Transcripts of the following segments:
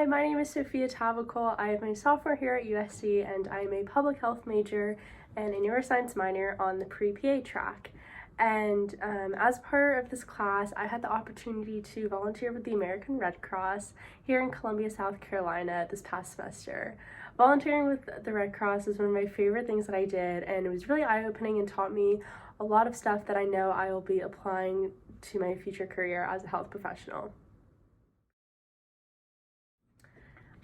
Hi, my name is Sophia Tavakol. I am a sophomore here at USC and I am a public health major and a neuroscience minor on the pre-PA track. And as part of this class, I had the opportunity to volunteer with the American Red Cross here in Columbia, South Carolina this past semester. Volunteering with the Red Cross is one of my favorite things that I did, and it was really eye-opening and taught me a lot of stuff that I know I will be applying to my future career as a health professional.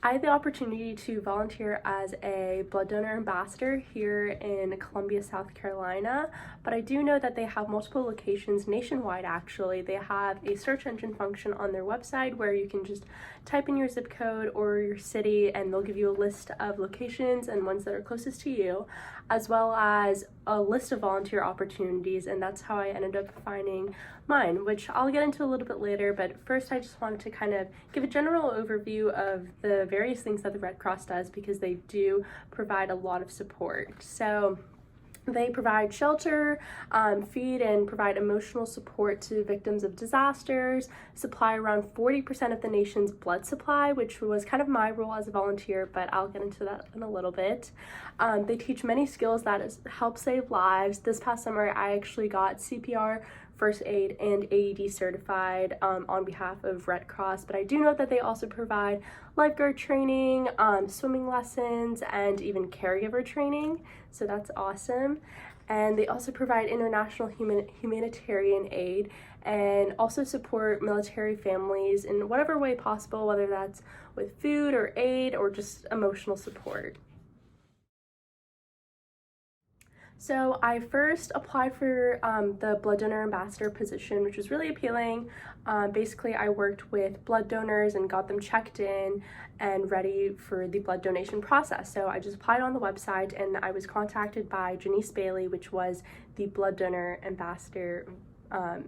I had the opportunity to volunteer as a blood donor ambassador here in Columbia, South Carolina, but I do know that they have multiple locations nationwide actually. They have a search engine function on their website where you can just type in your zip code or your city and they'll give you a list of locations and ones that are closest to you, as well as a list of volunteer opportunities, and that's how I ended up finding mine, which I'll get into a little bit later. But first I just wanted to kind of give a general overview of the various things that the Red Cross does, because they do provide a lot of support. So they provide shelter, feed and provide emotional support to victims of disasters, supply around 40% of the nation's blood supply, which was kind of my role as a volunteer, but I'll get into that in a little bit. They teach many skills that help save lives. This past summer, I actually got CPR, first aid, and AED certified on behalf of Red Cross, but I do know that they also provide lifeguard training, swimming lessons, and even caregiver training, so that's awesome. And they also provide international humanitarian aid and also support military families in whatever way possible, whether that's with food or aid or just emotional support. So I first applied for the blood donor ambassador position, which was really appealing. Basically, I worked with blood donors and got them checked in and ready for the blood donation process. So I just applied on the website and I was contacted by Janice Bailey, which was the blood donor ambassador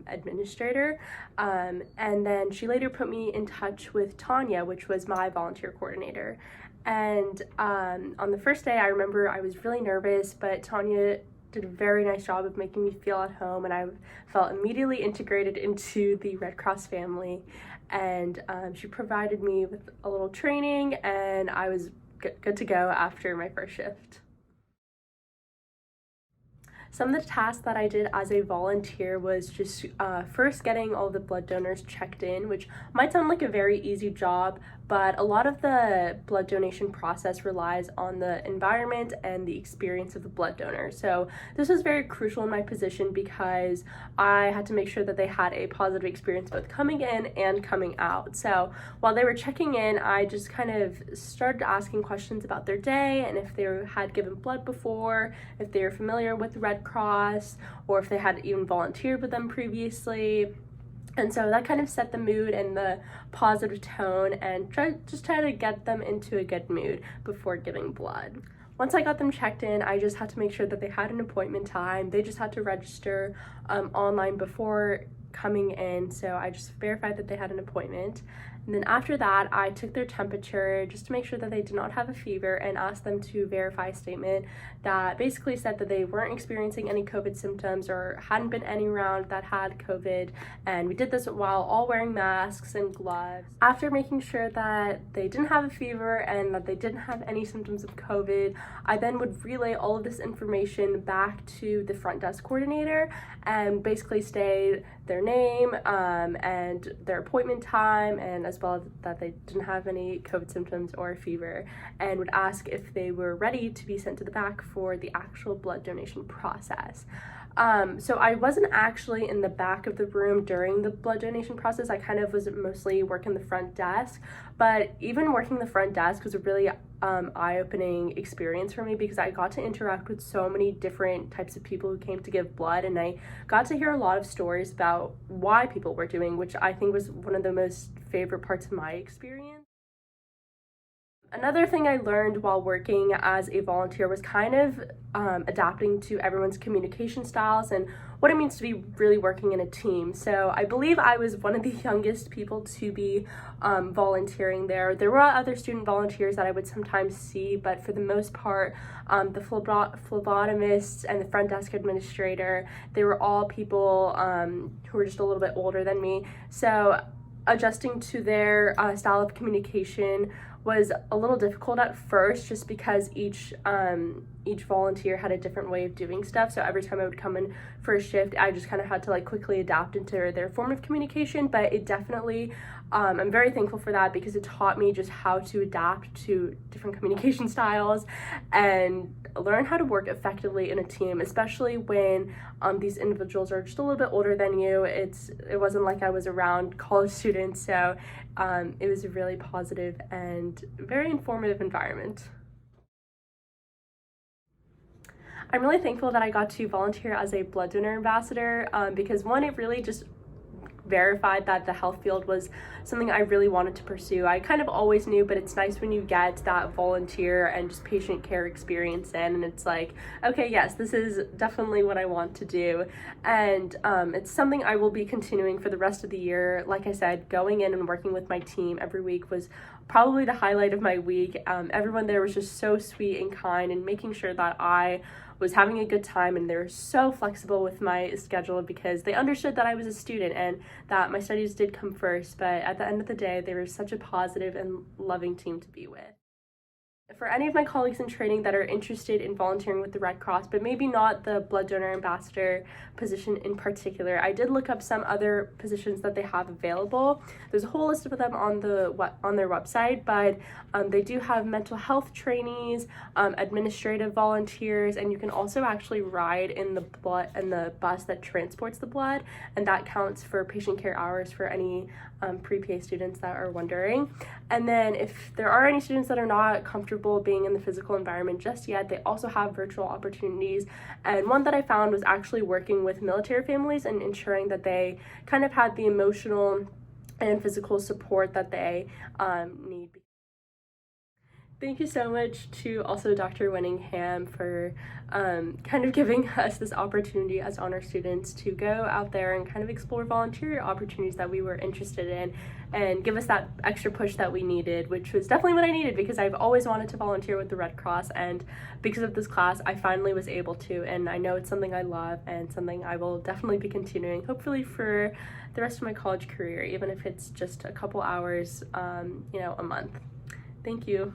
administrator, and then she later put me in touch with Tanya, which was my volunteer coordinator. And on the first day, I remember I was really nervous, but Tanya did a very nice job of making me feel at home, and I felt immediately integrated into the Red Cross family. And she provided me with a little training, and I was good to go after my first shift. Some of the tasks that I did as a volunteer was just first getting all the blood donors checked in, which might sound like a very easy job, but a lot of the blood donation process relies on the environment and the experience of the blood donor. So this was very crucial in my position because I had to make sure that they had a positive experience both coming in and coming out. So while they were checking in, I just kind of started asking questions about their day and if they had given blood before, if they were familiar with the Red Cross, or if they had even volunteered with them previously. And so that kind of set the mood and the positive tone and try to get them into a good mood before giving blood. Once I got them checked in, I just had to make sure that they had an appointment time. They just had to register online before coming in, so I just verified that they had an appointment. And then after that, I took their temperature just to make sure that they did not have a fever and asked them to verify a statement that basically said that they weren't experiencing any COVID symptoms or hadn't been any around that had COVID. And we did this while all wearing masks and gloves. After making sure that they didn't have a fever and that they didn't have any symptoms of COVID, I then would relay all of this information back to the front desk coordinator and basically state their name and their appointment time, and as well as that they didn't have any COVID symptoms or fever, and would ask if they were ready to be sent to the back for the actual blood donation process. So I wasn't actually in the back of the room during the blood donation process. I kind of was mostly working the front desk, but even working the front desk was a really eye-opening experience for me because I got to interact with so many different types of people who came to give blood, and I got to hear a lot of stories about why people were doing, which I think was one of the most favorite parts of my experience. Another thing I learned while working as a volunteer was kind of adapting to everyone's communication styles and what it means to be really working in a team. So I believe I was one of the youngest people to be volunteering there. There were other student volunteers that I would sometimes see, but for the most part, the phlebotomist and the front desk administrator, they were all people who were just a little bit older than me. So adjusting to their style of communication was a little difficult at first, just because each volunteer had a different way of doing stuff. So every time I would come in for a shift, I just kind of had to like quickly adapt into their form of communication. But it definitely, I'm very thankful for that, because it taught me just how to adapt to different communication styles and learn how to work effectively in a team, especially when these individuals are just a little bit older than you. It wasn't like I was around college students, so it was a really positive and very informative environment. I'm really thankful that I got to volunteer as a blood donor ambassador, because one, it really just verified that the health field was something I really wanted to pursue. I kind of always knew, but it's nice when you get that volunteer and just patient care experience in, and it's like, okay, yes, this is definitely what I want to do. And it's something I will be continuing for the rest of the year. Like I said, going in and working with my team every week was probably the highlight of my week. Everyone there was just so sweet and kind, and making sure that I was having a good time, and they were so flexible with my schedule, because they understood that I was a student and that my studies did come first. But at the end of the day, they were such a positive and loving team to be with. For any of my colleagues in training that are interested in volunteering with the Red Cross, but maybe not the blood donor ambassador position in particular, I did look up some other positions that they have available. There's a whole list of them on their website, but they do have mental health trainees, administrative volunteers, and you can also actually ride in the bus that transports the blood, and that counts for patient care hours for any pre-PA students that are wondering. And then if there are any students that are not comfortable being in the physical environment just yet, they also have virtual opportunities. And one that I found was actually working with military families and ensuring that they kind of had the emotional and physical support that they need. Thank you so much to also Dr. Winningham for kind of giving us this opportunity as honor students to go out there and kind of explore volunteer opportunities that we were interested in, and give us that extra push that we needed, which was definitely what I needed, because I've always wanted to volunteer with the Red Cross, and because of this class I finally was able to, and I know it's something I love and something I will definitely be continuing, hopefully for the rest of my college career, even if it's just a couple hours, a month. Thank you.